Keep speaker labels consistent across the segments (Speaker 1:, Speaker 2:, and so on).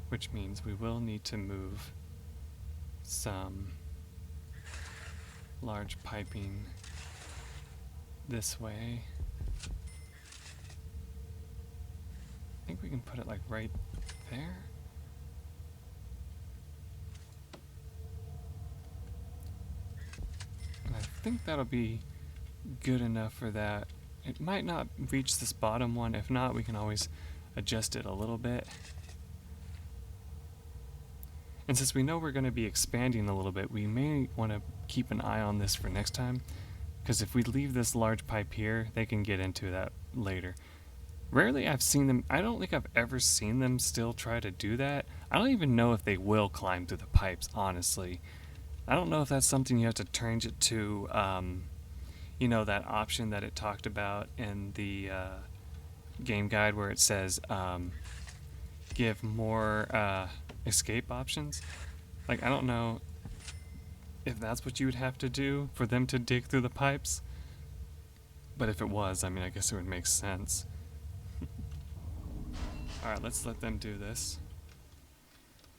Speaker 1: which means we will need to move some large piping this way. I think we can put it like right there. And I think that'll be good enough for that. It might not reach this bottom one. If not, we can always adjust it a little bit. And since we know we're going to be expanding a little bit, we may want to keep an eye on this for next time, because if we leave this large pipe here, they can get into that later. Rarely I've seen them, I don't think I've ever seen them still try to do that. I don't even know if they will climb through the pipes, honestly. I don't know if that's something you have to change it to, you know, that option that it talked about in the game guide where it says give more escape options. Like, I don't know if that's what you would have to do for them to dig through the pipes. But if it was, I mean, I guess it would make sense. Alright, let's let them do this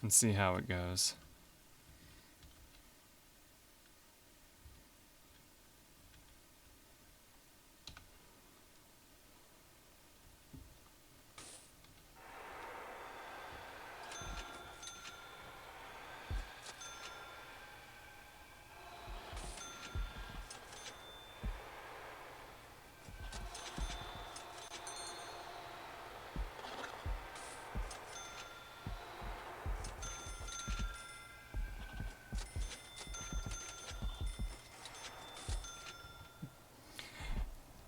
Speaker 1: and see how it goes.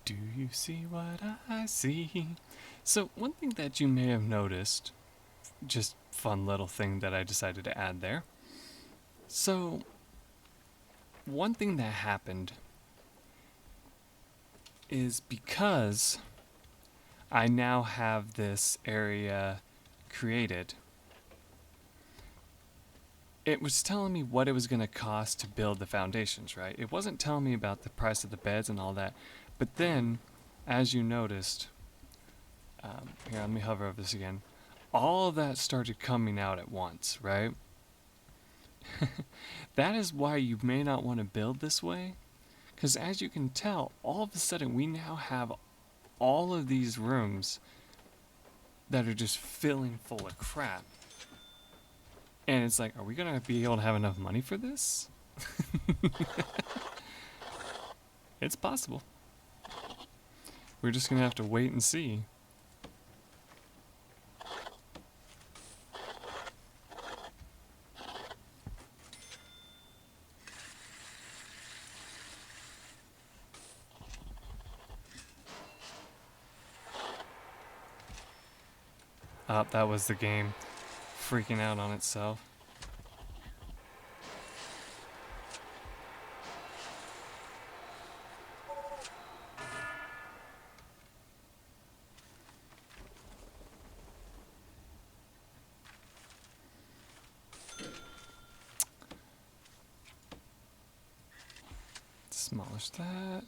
Speaker 1: Do you see what I see? So one thing that you may have noticed, just fun little thing that I decided to add there. So one thing that happened is because I now have this area created, it was telling me what it was going to cost to build the foundations, right? It wasn't telling me about the price of the beds and all that. But then, as you noticed, here, let me hover over this again. All of that started coming out at once, right? That is why you may not want to build this way. Because as you can tell, all of a sudden we now have all of these rooms that are just filling full of crap. And it's like, are we going to be able to have enough money for this? It's possible. We're just going to have to wait and see. Oh, that was the game freaking out on itself. Demolish that.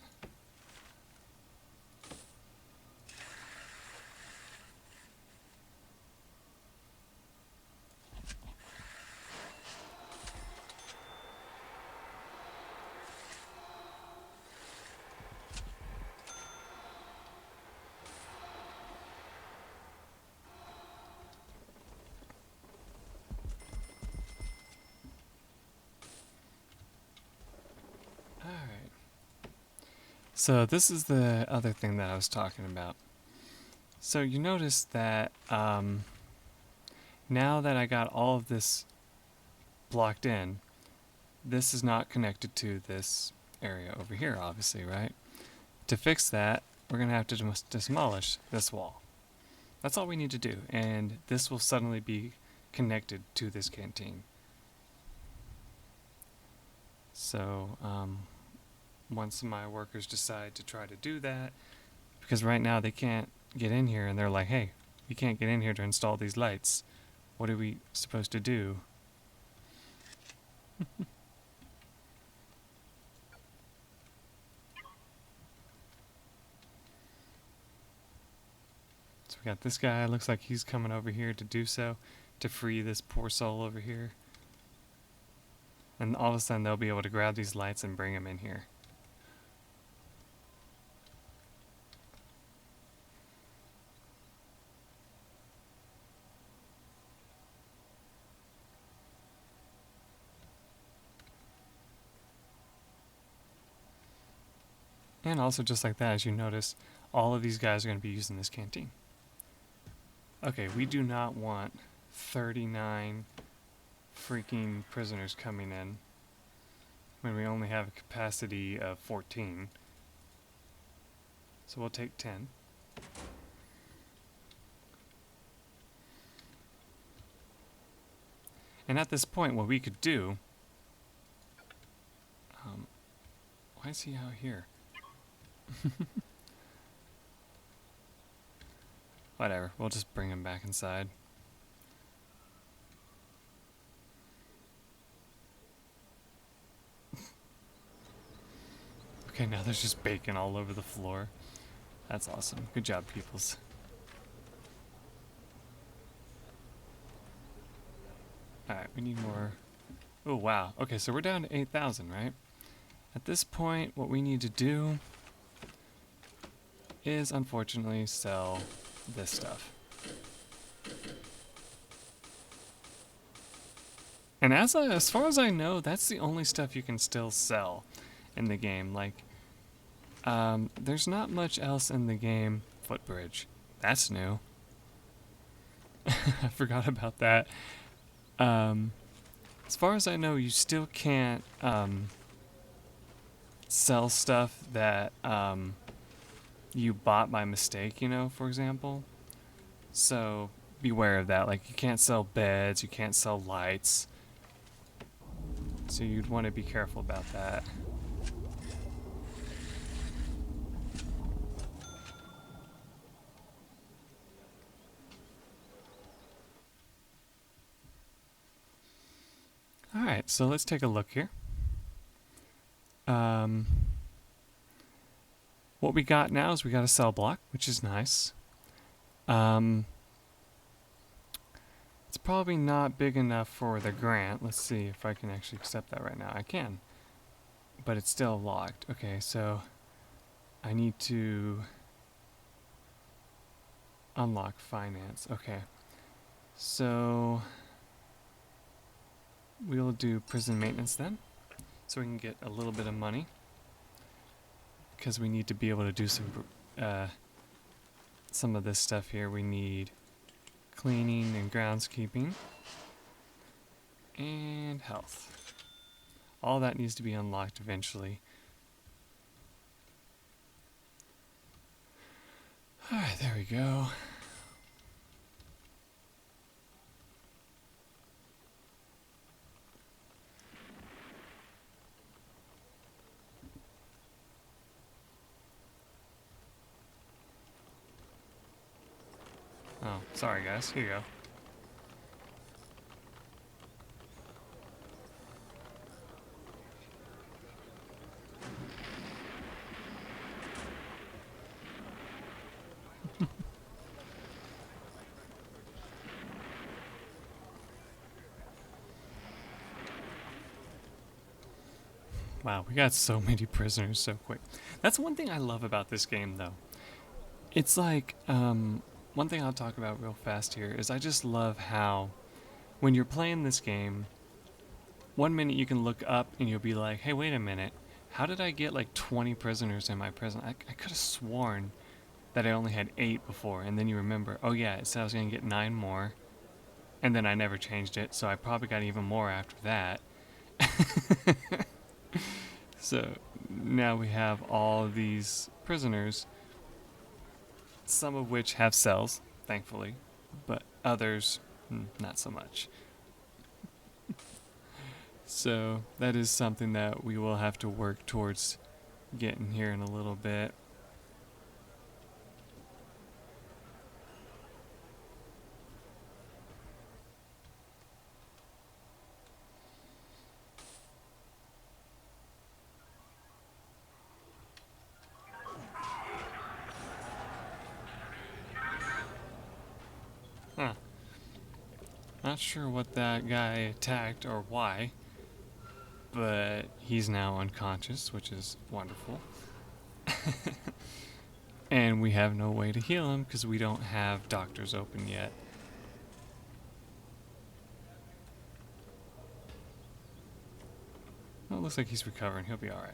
Speaker 1: Alright. So this is the other thing that I was talking about. So you notice that now that I got all of this blocked in, this is not connected to this area over here, obviously, right? To fix that, we're going to have to demolish this wall. That's all we need to do, and this will suddenly be connected to this canteen. So once my workers decide to try to do that, because right now they can't get in here, and they're like, hey, we can't get in here to install these lights. What are we supposed to do? So we got this guy, looks like he's coming over here to do so, to free this poor soul over here. And all of a sudden they'll be able to grab these lights and bring them in here. And also just like that, as you notice, all of these guys are going to be using this canteen. Okay, we do not want 39 freaking prisoners coming in when we only have a capacity of 14. So we'll take 10. And at this point, what we could do... why is he out here? Whatever, we'll just bring him back inside. Okay, now there's just bacon all over the floor. That's awesome. Good job, peoples. Alright, we need more. Oh, wow. Okay, so we're down to 8,000, right? At this point, what we need to do is, unfortunately, sell this stuff. And as far as I know, that's the only stuff you can still sell in the game. Like, there's not much else in the game. Footbridge. That's new. I forgot about that. As far as I know, you still can't sell stuff that you bought by mistake, you know, for example. So beware of that. Like, you can't sell beds, you can't sell lights. So you'd want to be careful about that. Alright, so let's take a look here. What we got now is we got a cell block, which is nice. It's probably not big enough for the grant. Let's see if I can actually accept that right now. I can, but it's still locked. Okay, so I need to unlock finance. Okay, so we'll do prison maintenance then, so we can get a little bit of money, because we need to be able to do some of this stuff here. We need cleaning and groundskeeping and health. All that needs to be unlocked eventually. Alright, there we go. Oh, sorry guys, here you go. Wow, we got so many prisoners so quick. That's one thing I love about this game, though. It's like, one thing I'll talk about real fast here is I just love how when you're playing this game, 1 minute you can look up and you'll be like, hey, wait a minute. How did I get like 20 prisoners in my prison? I could have sworn that I only had 8 before. And then you remember, oh yeah, it said I was going to get 9 more. And then I never changed it, so I probably got even more after that. So now we have all these prisoners, some of which have cells, thankfully, but others, not so much. So that is something that we will have to work towards getting here in a little bit. Huh. Not sure what that guy attacked or why, but he's now unconscious, which is wonderful. And we have no way to heal him because we don't have doctors open yet. Well, it looks like he's recovering. He'll be alright.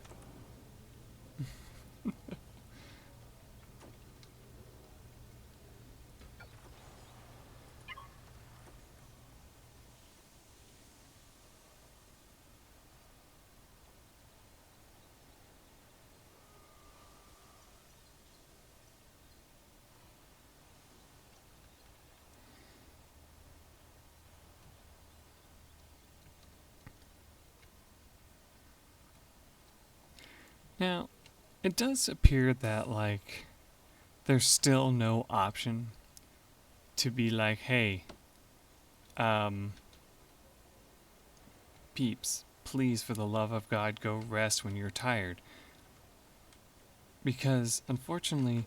Speaker 1: Now, it does appear that, like, there's still no option to be like, hey, peeps, please, for the love of God, go rest when you're tired. Because, unfortunately,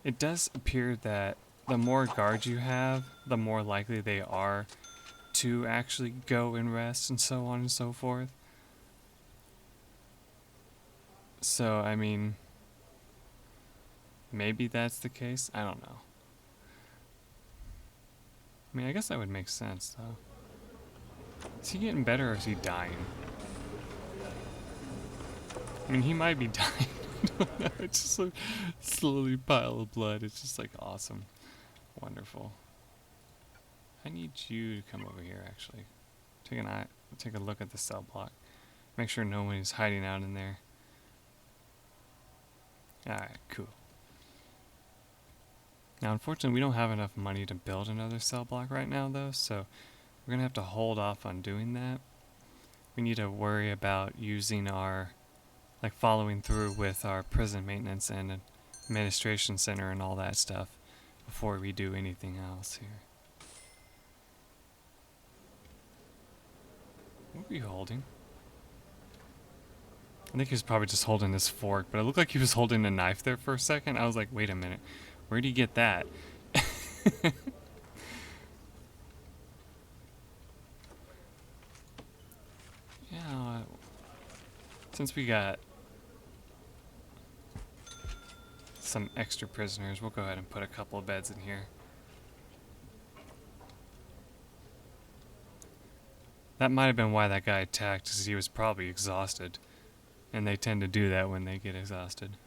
Speaker 1: it does appear that the more guards you have, the more likely they are to actually go and rest and so on and so forth. So, I mean, maybe that's the case. I don't know. I mean, I guess that would make sense, though. Is he getting better or is he dying? I mean, he might be dying. It's just like slowly pile of blood. It's just like awesome. Wonderful. I need you to come over here, actually. Take a look at the cell block. Make sure no one is hiding out in there. Alright, cool. Now, unfortunately, we don't have enough money to build another cell block right now, though, so we're going to have to hold off on doing that. We need to worry about using our, like, following through with our prison maintenance and administration center and all that stuff before we do anything else here. What were you holding? I think he was probably just holding his fork, but it looked like he was holding a knife there for a second. I was like, wait a minute, where'd he get that? Yeah, since we got some extra prisoners, we'll go ahead and put a couple of beds in here. That might have been why that guy attacked, because he was probably exhausted. And they tend to do that when they get exhausted.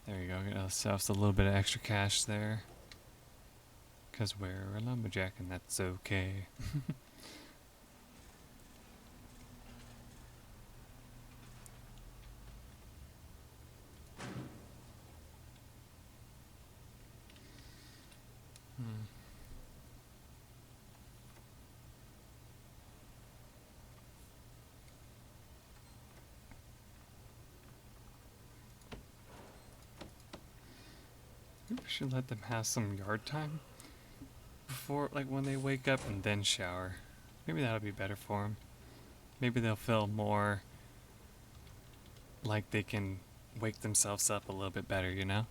Speaker 1: There you go, get ourselves a little bit of extra cash there. Because we're a lumberjack and that's okay. Maybe we should let them have some yard time before, like, when they wake up and then shower. Maybe that'll be better for them. Maybe they'll feel more like they can wake themselves up a little bit better, you know?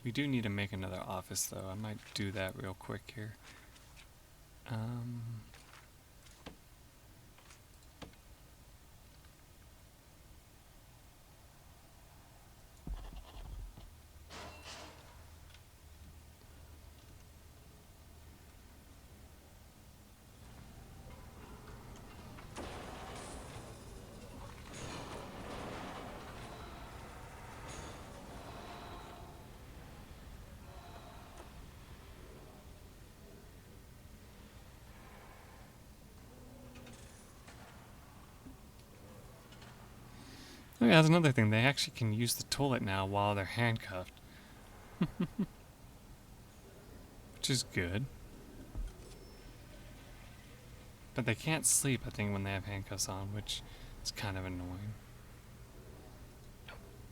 Speaker 1: We do need to make another office, though. I might do that real quick here. Oh yeah, that's another thing. They actually can use the toilet now while they're handcuffed. Which is good. But they can't sleep, I think, when they have handcuffs on, which is kind of annoying.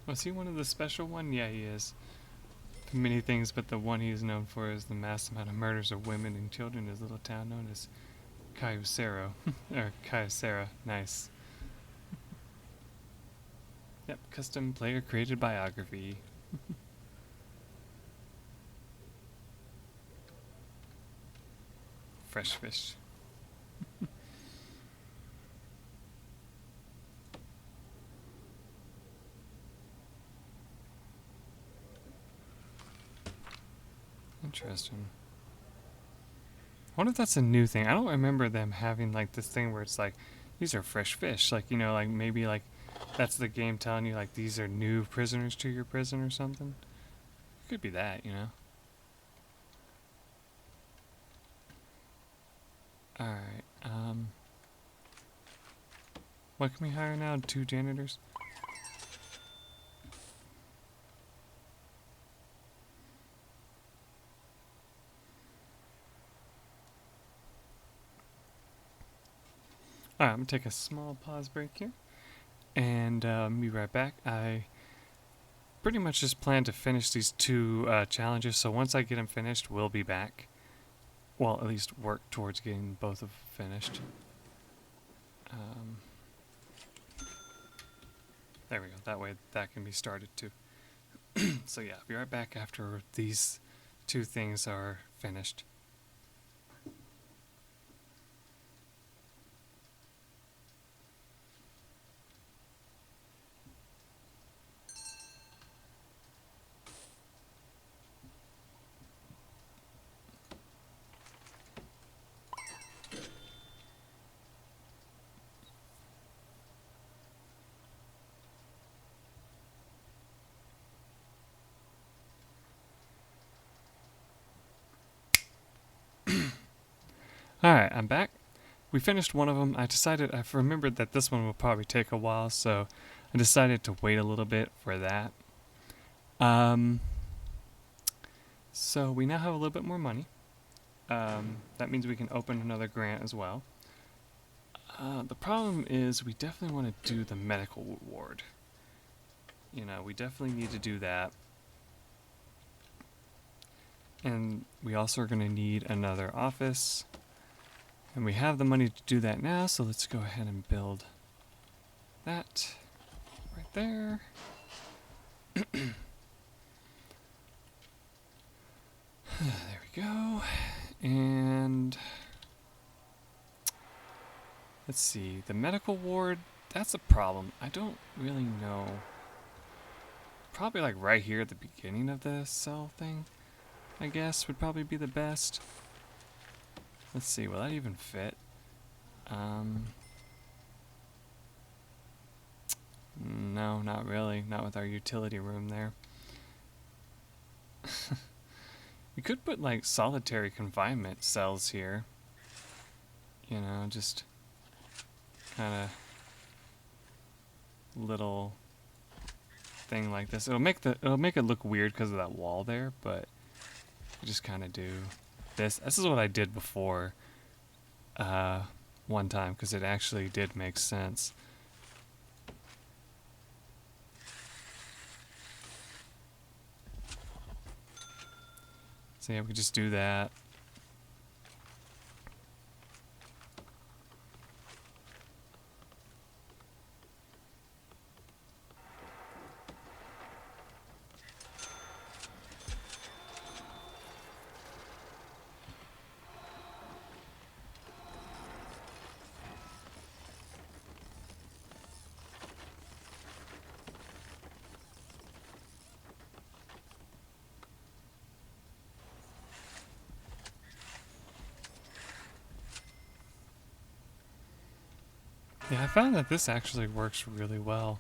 Speaker 1: Was he one of the special one? Yeah, he is. For many things, but the one he is known for is the mass amount of murders of women and children in his little town known as Cayucero. Or Cayucera. Nice. Yep, custom player created biography. Fresh fish. Interesting. I wonder if that's a new thing. I don't remember them having like this thing where it's like, these are fresh fish. Like, you know, like maybe like that's the game telling you like these are new prisoners to your prison or something. Could be that, you know. Alright, what can we hire now? 2 janitors? Alright, I'm gonna take a small pause break here. And be right back. I pretty much just plan to finish these 2 challenges, so once I get them finished, we'll be back. Well, at least work towards getting both of them finished. There we go. That way that can be started too. So yeah, I'll be right back after these 2 things are finished. Alright, I'm back. We finished one of them. I've remembered that this one will probably take a while, so I decided to wait a little bit for that. So we now have a little bit more money. That means we can open another grant as well. The problem is we definitely want to do the medical ward. You know, we definitely need to do that. And we also are going to need another office. And we have the money to do that now, so let's go ahead and build that right there. There we go. And let's see, the medical ward, that's a problem. I don't really know. Probably like right here at the beginning of the cell thing, I guess, would probably be the best. Let's see, will that even fit? No, not really. Not with our utility room there. We could put like solitary confinement cells here. You know, just kind of little thing like this. It'll make it look weird because of that wall there, but you just kind of do this. This is what I did before one time because it actually did make sense. So yeah, we could just do that. Yeah, I found that this actually works really well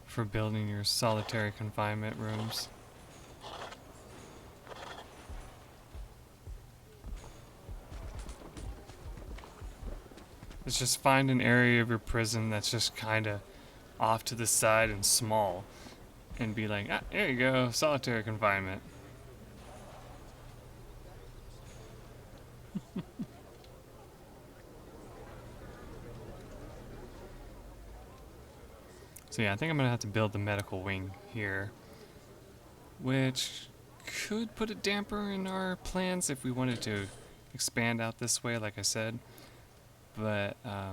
Speaker 1: for building your solitary confinement rooms. It's just find an area of your prison that's just kind of off to the side and small, and be like, ah, there you go, solitary confinement. So yeah, I think I'm gonna have to build the medical wing here, which could put a damper in our plans if we wanted to expand out this way, like I said. But I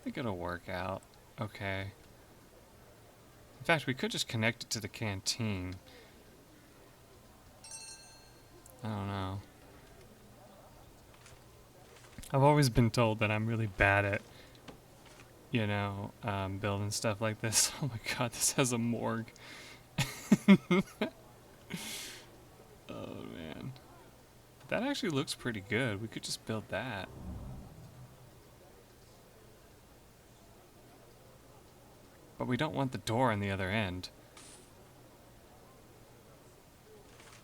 Speaker 1: think it'll work out okay. In fact, we could just connect it to the canteen. I don't know. I've always been told that I'm really bad at, building stuff like this. Oh my god, this has a morgue. Oh man. That actually looks pretty good. We could just build that. But we don't want the door on the other end.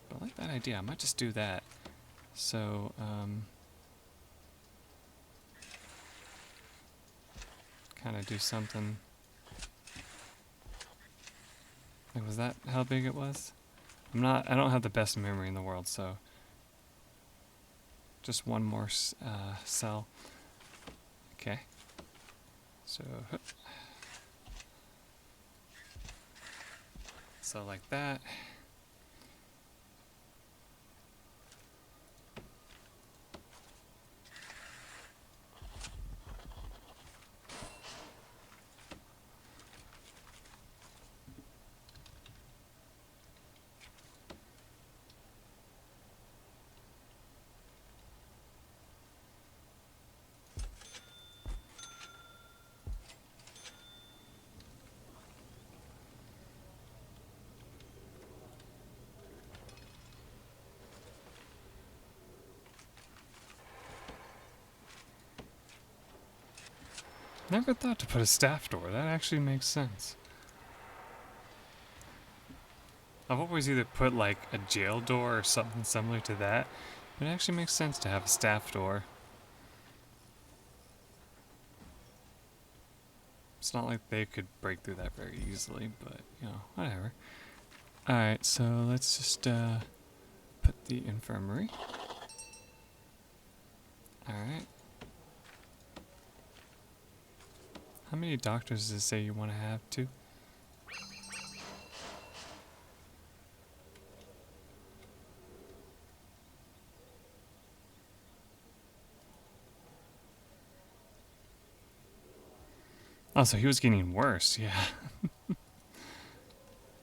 Speaker 1: But I like that idea. I might just do that. So, kind of do something. Like, was that how big it was? I don't have the best memory in the world, so just one more cell. Okay. So, so like that. Never thought to put a staff door. That actually makes sense. I've always either put like a jail door or something similar to that, but it actually makes sense to have a staff door. It's not like they could break through that very easily, but, whatever. Alright, so let's just put the infirmary. Alright. How many doctors does it say you want to have, too? Oh, so he was getting worse, yeah.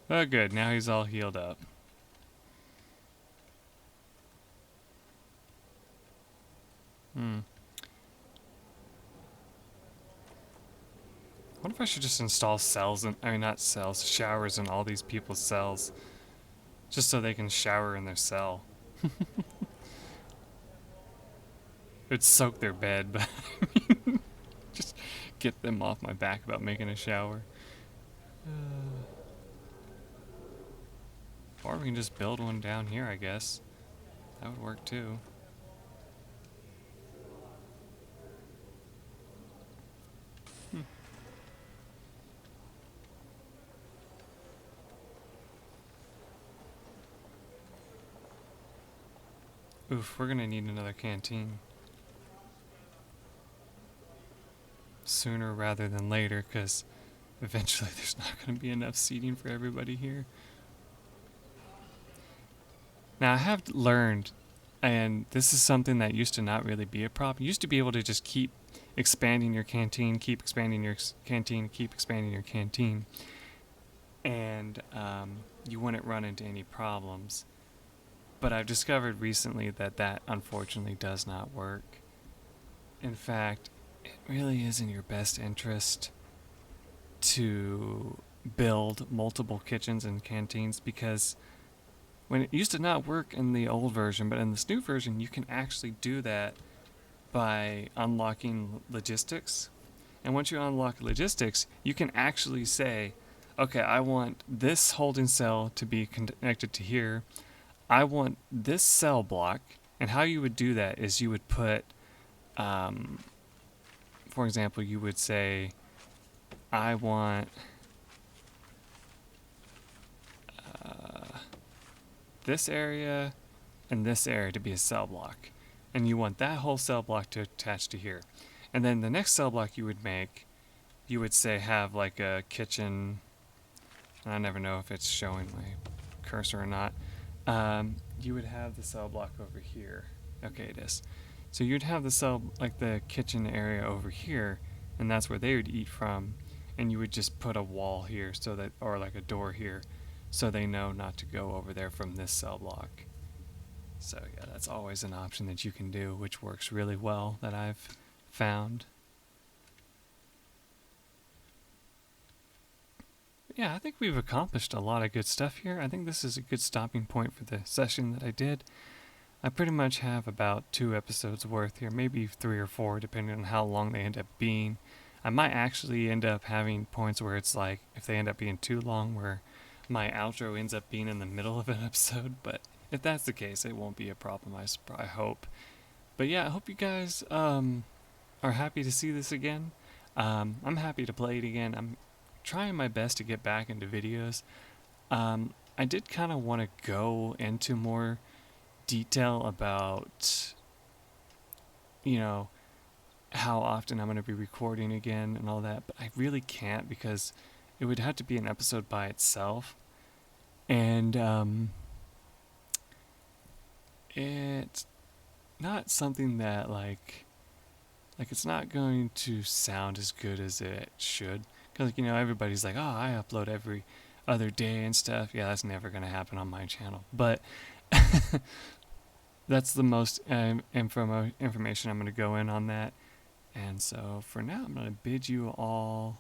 Speaker 1: Oh, good. Now he's all healed up. What if I should just install cells, not cells, showers in all these people's cells? Just so they can shower in their cell. It would soak their bed, but just get them off my back about making a shower. Or we can just build one down here, I guess. That would work too. Oof, we're gonna need another canteen. Sooner rather than later, because eventually there's not gonna be enough seating for everybody here. Now, I have learned, and this is something that used to not really be a problem. You used to be able to just keep expanding your canteen, keep expanding your canteen, keep expanding your canteen, and you wouldn't run into any problems. But I've discovered recently that that unfortunately does not work. In fact, it really is in your best interest to build multiple kitchens and canteens, because when it used to not work in the old version, but in this new version, you can actually do that by unlocking logistics. And once you unlock logistics, you can actually say, okay, I want this holding cell to be connected to here. I want this cell block. And how you would do that is you would put, for example, you would say, I want this area and this area to be a cell block. And you want that whole cell block to attach to here. And then the next cell block you would make, you would say have like a kitchen. I never know if it's showing my cursor or not. You would have the cell block over here. Okay, it is. So you'd have the cell, like the kitchen area over here, and that's where they would eat from. and you would just put a wall here so that, or like a door here, so they know not to go over there from this cell block. So yeah, that's always an option that you can do, which works really well that I've found. Yeah, I think we've accomplished a lot of good stuff here. I think this is a good stopping point for the session that I did. I pretty much have about 2 episodes worth here, maybe 3 or 4, depending on how long they end up being. I might actually end up having points where it's like, if they end up being too long, where my outro ends up being in the middle of an episode, but if that's the case, it won't be a problem, I hope. But yeah, I hope you guys are happy to see this again. I'm happy to play it again. I'm trying my best to get back into videos. I did kind of want to go into more detail about, you know, how often I'm going to be recording again and all that, but I really can't because it would have to be an episode by itself. And it's not something that like it's not going to sound as good as it should, because everybody's like, oh, I upload every other day and stuff. Yeah, that's never going to happen on my channel, but that's the most information I'm going to go in on that. And so for now, I'm going to bid you all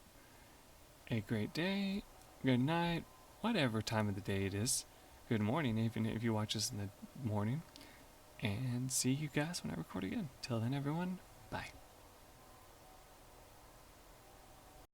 Speaker 1: a great day, good night, whatever time of the day it is, good morning, even if you watch this in the morning, and see you guys when I record again. Till then, everyone, bye.